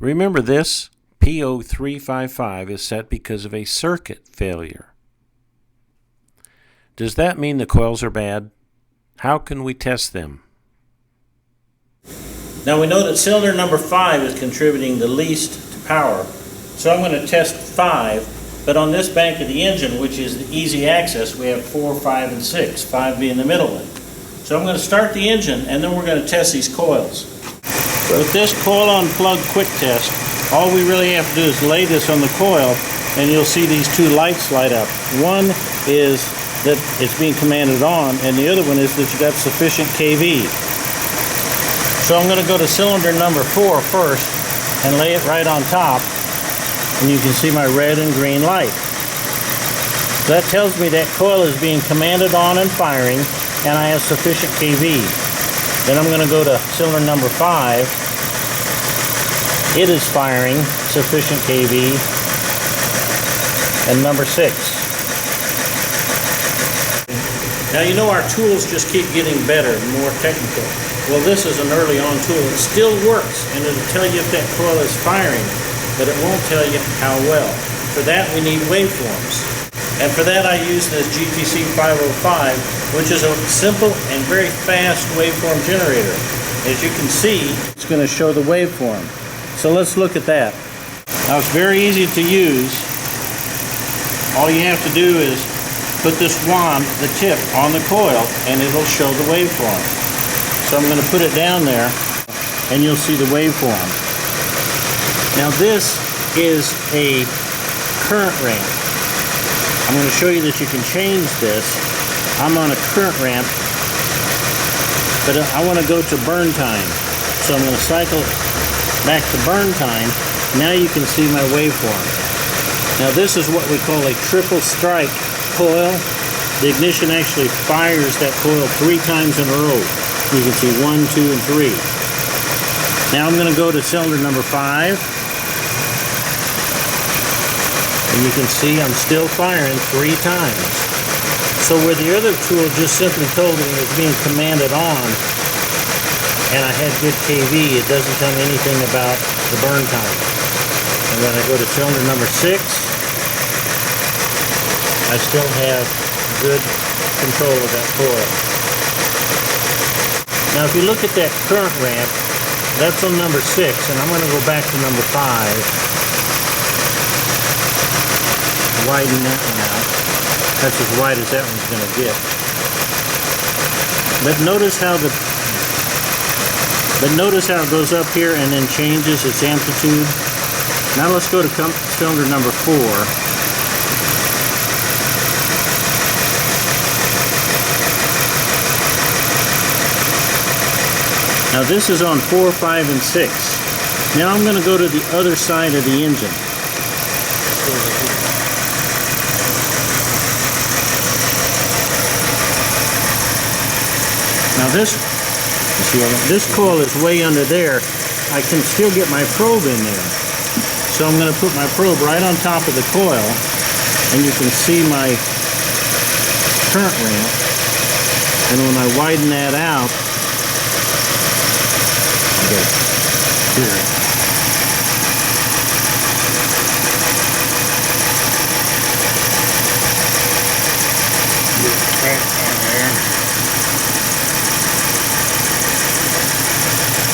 Remember this, P0355 is set because of a circuit failure. Does that mean the coils are bad? How can we test them? Now we know that cylinder number 5 is contributing the least to power, so I'm going to test 5, but on this bank of the engine, which is the easy access, we have 4, 5, and 6, 5 being the middle one. So I'm going to start the engine and then we're going to test these coils. With this coil on plug quick test, all we really have to do is lay this on the coil and you'll see these two lights light up. One is that it's being commanded on and the other one is that you got sufficient kV. So I'm going to go to cylinder number 4 first and lay it right on top and you can see my red and green light. So that tells me that coil is being commanded on and firing and I have sufficient kV. Then I'm going to go to cylinder number 5. It is firing sufficient kV. And number 6. Now you know our tools just keep getting better and more technical. Well, this is an early on tool. It still works and it'll tell you if that coil is firing, but it won't tell you how well. For that we need waveforms. And for that I use this GTC 505, which is a simple and very fast waveform generator. As you can see, it's going to show the waveform. So let's look at that. Now it's very easy to use. All you have to do is put this wand, the tip, on the coil and it'll show the waveform. So I'm going to put it down there and you'll see the waveform. Now this is a current ramp. I'm going to show you that you can change this. I'm on a current ramp, but I want to go to burn time. So I'm going to cycle back to burn time. Now you can see my waveform. Now this is what we call a triple strike coil. The ignition actually fires that coil 3 times in a row. You can see 1, 2, and 3. Now I'm going to go to cylinder number 5. And you can see I'm still firing 3 times. So where the other tool just simply told me it was being commanded on and I had good kV, it doesn't tell me anything about the burn time. And when I go to cylinder number 6, I still have good control of that coil. Now if you look at that current ramp, that's on number 6, and I'm going to go back to number 5. Widen that one out. That's as wide as that one's going to get. But notice how it goes up here and then changes its amplitude. Now let's go to cylinder number 4. Now this is on 4, 5, and 6. Now I'm going to go to the other side of the engine. Now this coil is way under there. I can still get my probe in there. So I'm going to put my probe right on top of the coil and you can see my current ramp. And when I widen that out, here.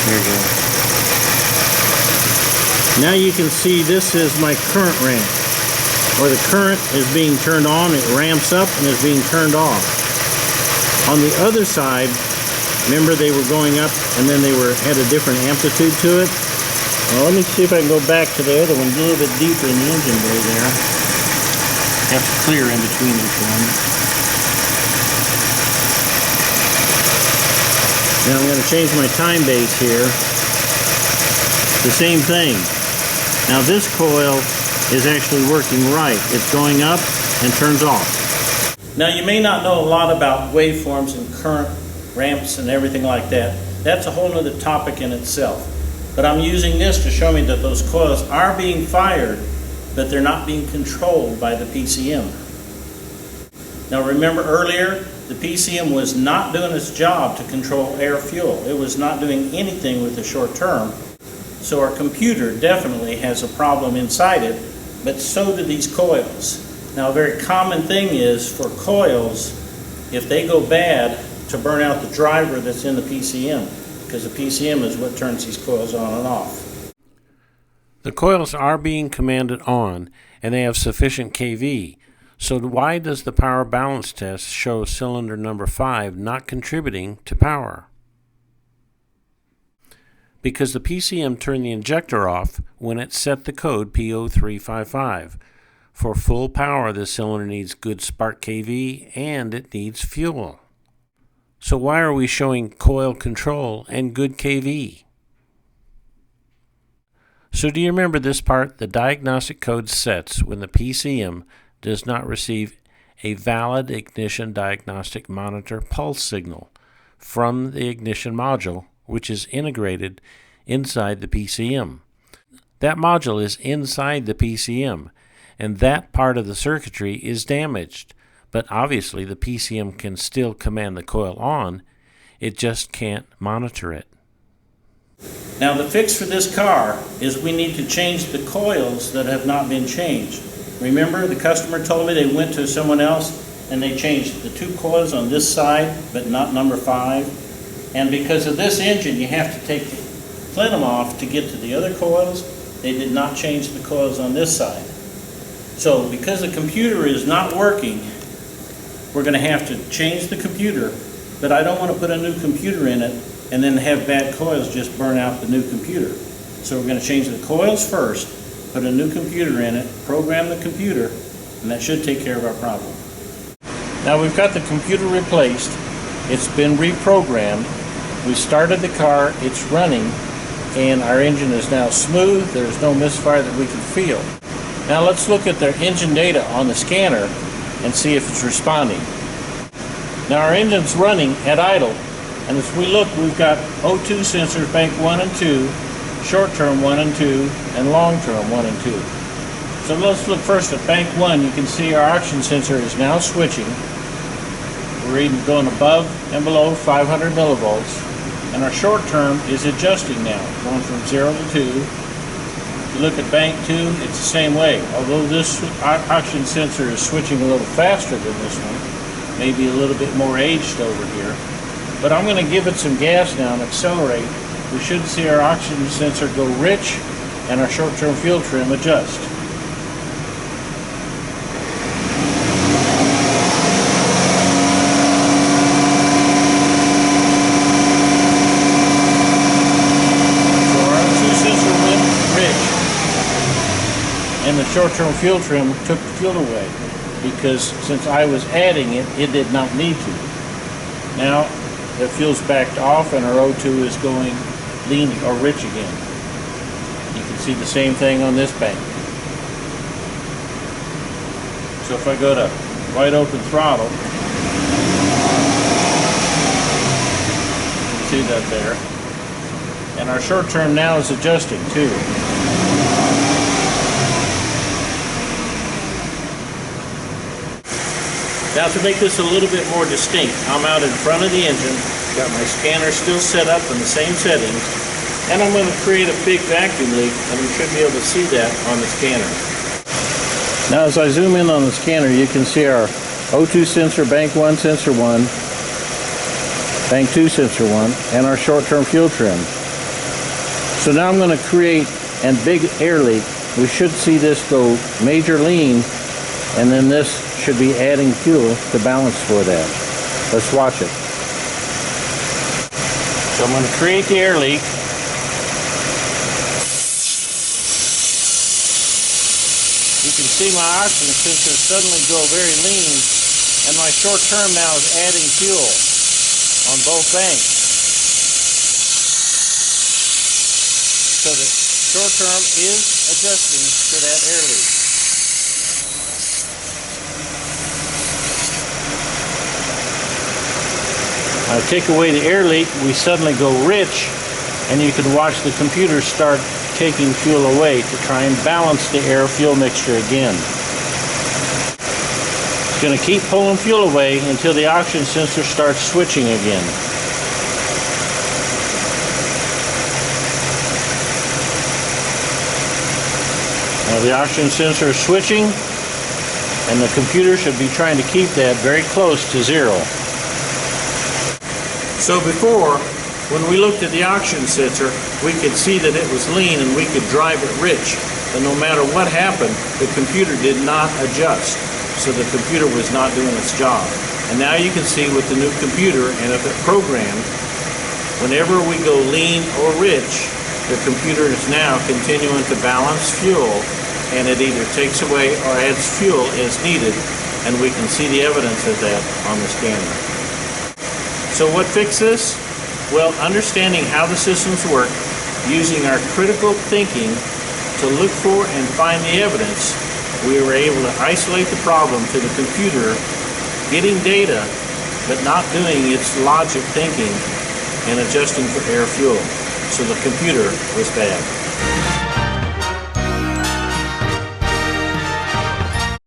There you go. Now you can see this is my current ramp, where the current is being turned on, it ramps up and is being turned off. On the other side, remember they were going up and then they had a different amplitude to it? Well, let me see if I can go back to the other one, a little bit deeper in the engine bay there. Have to clear in between each one. Now I'm going to change my time base here. The same thing. Now this coil is actually working right. It's going up and turns off. Now you may not know a lot about waveforms and current ramps and everything like that. That's a whole other topic in itself. But I'm using this to show me that those coils are being fired, but they're not being controlled by the PCM. Now remember earlier, the PCM was not doing its job to control air fuel. It was not doing anything with the short term. So our computer definitely has a problem inside it, but so do these coils. Now, a very common thing is for coils, if they go bad, to burn out the driver that's in the PCM, because the PCM is what turns these coils on and off. The coils are being commanded on, and they have sufficient kV. So why does the power balance test show cylinder number 5 not contributing to power? Because the PCM turned the injector off when it set the code P0355. For full power, the cylinder needs good spark kV and it needs fuel. So why are we showing coil control and good kV? So do you remember this part? The diagnostic code sets when the PCM does not receive a valid ignition diagnostic monitor pulse signal from the ignition module, which is integrated inside the PCM. That module is inside the PCM, and that part of the circuitry is damaged. But obviously the PCM can still command the coil on, it just can't monitor it. Now, the fix for this car is we need to change the coils that have not been changed. Remember, the customer told me they went to someone else and they changed the 2 coils on this side, but not number 5. And because of this engine, you have to take the plenum off to get to the other coils. They did not change the coils on this side. So because the computer is not working, we're going to have to change the computer, but I don't want to put a new computer in it and then have bad coils just burn out the new computer. So we're going to change the coils first, put a new computer in it, program the computer, and that should take care of our problem. Now we've got the computer replaced, it's been reprogrammed, we started the car, it's running, and our engine is now smooth, there's no misfire that we can feel. Now let's look at the engine data on the scanner and see if it's responding. Now our engine's running at idle, and as we look, we've got O2 sensors, bank 1 and 2, short-term 1 and 2, and long-term 1 and 2. So let's look first at bank 1. You can see our oxygen sensor is now switching. We're even going above and below 500 millivolts, and our short-term is adjusting now, going from 0 to 2. If you look at bank 2, it's the same way. Although this oxygen sensor is switching a little faster than this one, maybe a little bit more aged over here. But I'm going to give it some gas now and accelerate. We should see our oxygen sensor go rich and our short-term fuel trim adjust. So our O2 sensor went rich and the short-term fuel trim took the fuel away because since I was adding it, it did not need to. Now the fuel's backed off and our O2 is going lean or rich again. You can see the same thing on this bank. So if I go to wide open throttle, you can see that there. And our short term now is adjusting too. Now to make this a little bit more distinct, I'm out in front of the engine, got my scanner still set up in the same settings, and I'm going to create a big vacuum leak, and we should be able to see that on the scanner. Now as I zoom in on the scanner, you can see our O2 sensor, bank 1, sensor 1, bank 2, sensor 1, and our short-term fuel trim. So now I'm going to create a big air leak. We should see this go major lean, and then this should be adding fuel to balance for that. Let's watch it. So I'm going to create the air leak. You can see my oxygen sensor suddenly go very lean, and my short term now is adding fuel on both banks. So the short term is adjusting to that air leak. Take away the air leak, we suddenly go rich, and you can watch the computer start taking fuel away to try and balance the air-fuel mixture again. It's going to keep pulling fuel away until the oxygen sensor starts switching again. Now the oxygen sensor is switching, and the computer should be trying to keep that very close to 0. So before, when we looked at the oxygen sensor, we could see that it was lean and we could drive it rich. But no matter what happened, the computer did not adjust. So the computer was not doing its job. And now you can see with the new computer, and if it programmed, whenever we go lean or rich, the computer is now continuing to balance fuel, and it either takes away or adds fuel as needed, and we can see the evidence of that on the scanner. So what fixed this? Well, understanding how the systems work, using our critical thinking to look for and find the evidence, we were able to isolate the problem to the computer getting data but not doing its logic thinking and adjusting for air fuel. So the computer was bad.